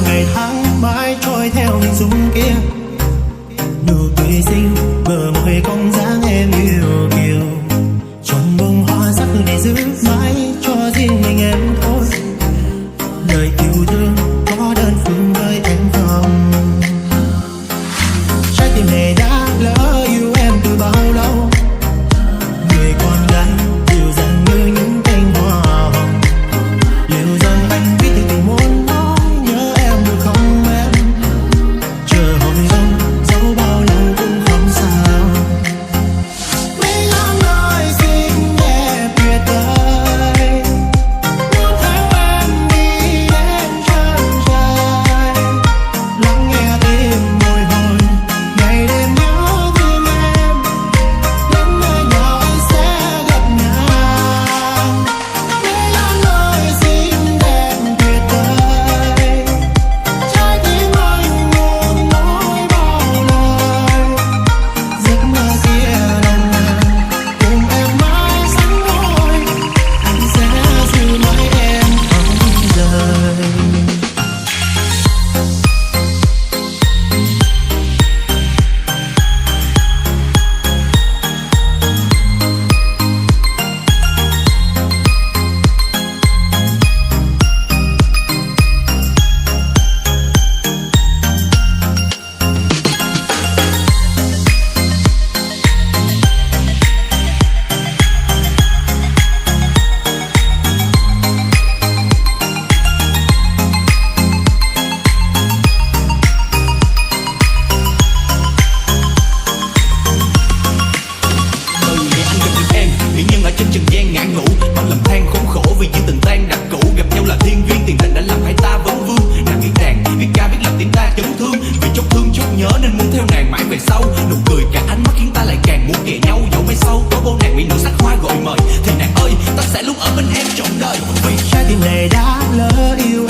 ngày tháng mãi trôi theo hình dung kia, nụ cười xinh bờ môi cong dáng em yêu kiều, chọn bông hoa sắc để giữ mãi cho riêng mình em thôi. Lời yêu thương có đơn phương với em không? Trái tim này đã lỡ yêu em từ bao lâu, người con gái dịu dàng như những cánh hoa hồng. Liệu rằng anh biết được tình muốn nói nhớ em được không em? Chờ hồi đông dẫu bao lâu cũng không sao. Mấy ngàn lời xinh đẹp tuyệt vời muốn theo em đi đến chân trời, lắng nghe tim bồi hồi ngày đêm nhớ thương em, đến nơi nào anh sẽ gặp nàng. Mấy ngàn lời xinh đẹp tuyệt vời, trái tim anh muốn nói bao lời. Giấc mơ kia nồng nàn cùng em mãi sánh đôi, anh sẽ giữ mãi em không rời. Từ ngày anh gặp được em, hiển nhiên ở trên trần gian ngã ngủ, bao lầm than khốn khổ vì những từng tan đặt cũ. Gặp nhau là thiên duyên, tiền tình đã làm hai ta vấn vương. Nàng viết đàn, viết ca, viết làm tiếng ta chấn thương. Vì chốc thương chốc nhớ nên muốn theo nàng mãi về sau. Nụ cười cả ánh mắt khiến ta lại càng muốn kề nhau. Dẫu mai sau có vô nàng bị nữ sắc hoa gọi mời, thì nàng ơi ta sẽ luôn ở bên em trọn đời. Vì Trái tim này đã lỡ yêu